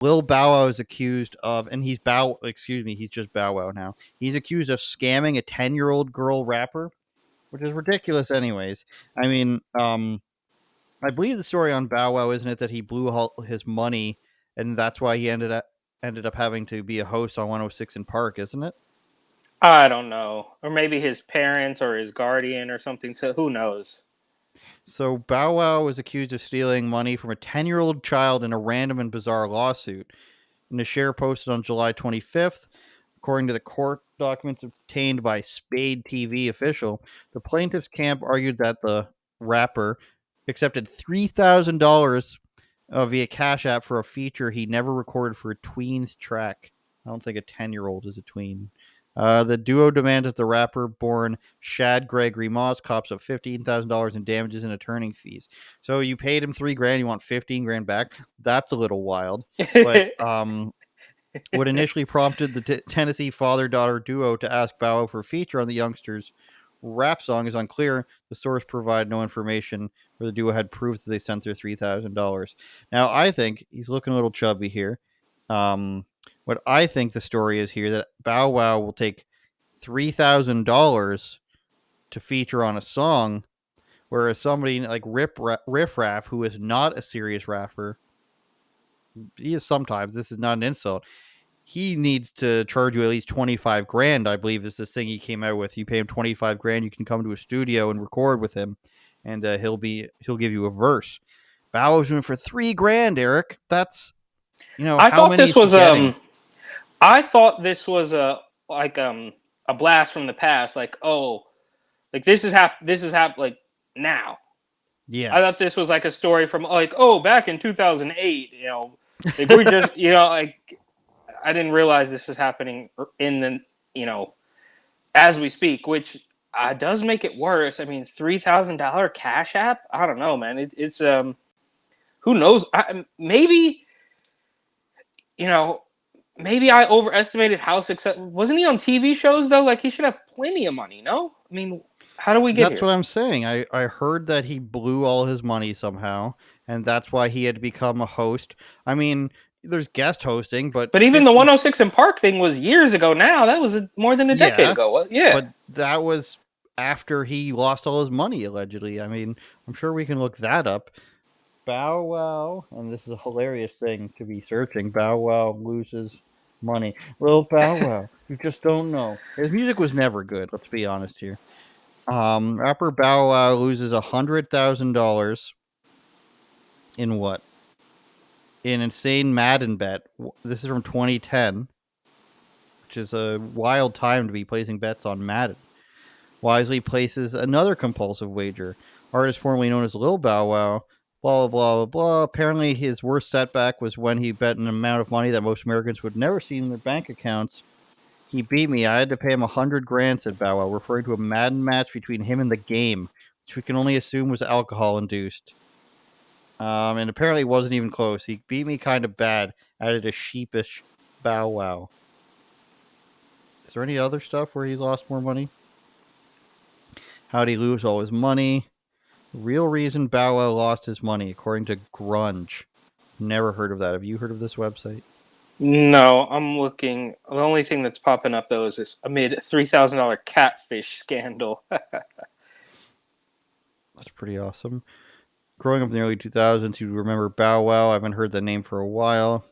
Lil Bow Wow is accused of, and he's he's just Bow Wow now. He's accused of scamming a 10-year-old girl rapper, which is ridiculous, anyways. I mean, I believe the story on Bow Wow, isn't it, that he blew all his money, and that's why he ended up having to be a host on 106 in Park, isn't it? I don't know, or maybe his parents or his guardian or something. To who knows? So Bow Wow was accused of stealing money from a 10-year-old child in a random and bizarre lawsuit. In a share posted on July 25th, according to the court documents obtained by Spade TV official, the plaintiff's camp argued that the rapper accepted $3,000 via Cash App for a feature he never recorded for a tween's track. I don't think a 10-year-old is a tween. The duo demanded the rapper, born Shad Gregory Moss, cops of $15,000 in damages and attorney fees. So you paid him $3,000, you want 15 grand back? That's a little wild. But what initially prompted the Tennessee father-daughter duo to ask Bow Wow for a feature on the youngster's rap song is unclear. The source provided no information where the duo had proof that they sent their $3,000. Now, I think he's looking a little chubby here. What I think the story is here, that Bow Wow will take $3,000 to feature on a song, whereas somebody like Riff Raff, who is not a serious rapper, he is sometimes. This is not an insult. He needs to charge you at least 25 grand, I believe, is this thing he came out with. You pay him 25 grand, you can come to a studio and record with him, and he'll give you a verse. Bow Wow's doing it for 3 grand, Eric. That's, I how thought many this is he was getting? I thought this was a blast from the past. Like, oh, like this is like now. I thought Yes. this was like a story from like, oh, back in 2008. Like we just like I didn't realize this is happening in the as we speak, which does make it worse. I mean, $3,000 Cash App. I don't know, man. It's who knows? Maybe you know maybe I overestimated how successful. Wasn't he on TV shows though? Like he should have plenty of money. No, I mean, how do we get That's here? what I'm saying. I heard that he blew all his money somehow, and that's why he had to become a host. I mean, there's guest hosting, but But even the 50, 106 and Park thing was years ago. Now that was more than a decade yeah, ago. Yeah, but that was after he lost all his money, allegedly. I mean, I'm sure we can look that up. Bow Wow, and this is a hilarious thing to be searching. Bow Wow loses money. Well, Bow Wow, you just don't know. His music was never good. Let's be honest here. Rapper Bow Wow loses $100,000 in what? In insane Madden bet. This is from 2010, which is a wild time to be placing bets on Madden. Wisely places another compulsive wager. Artist formerly known as Lil Bow Wow. Blah, blah, blah, blah, blah. Apparently, his worst setback was when he bet an amount of money that most Americans would never see in their bank accounts. He beat me. I had to pay him 100 grand, said Bow Wow, referring to a Madden match between him and the game, which we can only assume was alcohol induced. And apparently it wasn't even close. He beat me kind of bad, added a sheepish Bow Wow. Is there any other stuff where he's lost more money? How'd he lose all his money? Real reason Bow Wow lost his money, according to Grunge. Never heard of that. Have you heard of this website? no, I'm looking. The only thing that's popping up though is this amid $3,000 catfish scandal. That's pretty awesome. Growing up in the early 2000s, you remember Bow Wow. I haven't heard the name for a while.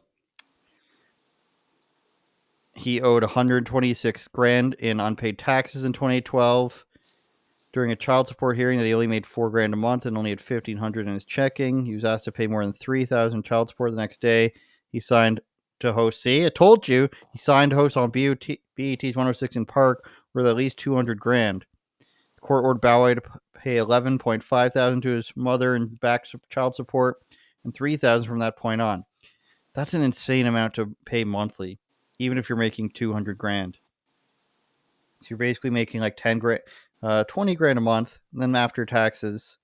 He owed 126 grand in unpaid taxes in 2012. During a child support hearing, that he only made 4 grand a month and only had 1,500 in his checking. He was asked to pay more than 3,000 child support the next day. He signed to host. See, I told you. He signed to host on BET's 106 in Park worth at least 200 grand. The court ordered Bow Wow to pay 11.5 thousand to his mother and back child support, and 3,000 from that point on. That's an insane amount to pay monthly, even if you're making 200 grand. So you're basically making like 10 grand, 20 grand a month. And then after taxes,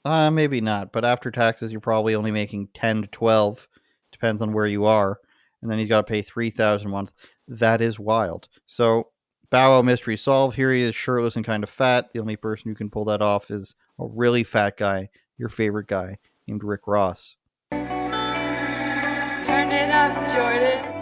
maybe not, but after taxes, you're probably only making 10 to 12. Depends on where you are. And then he's got to pay 3,000 a month. That is wild. So Bow Wow mystery solved. Here he is, shirtless and kind of fat. The only person who can pull that off is a really fat guy, your favorite guy, named Rick Ross. have Jordan.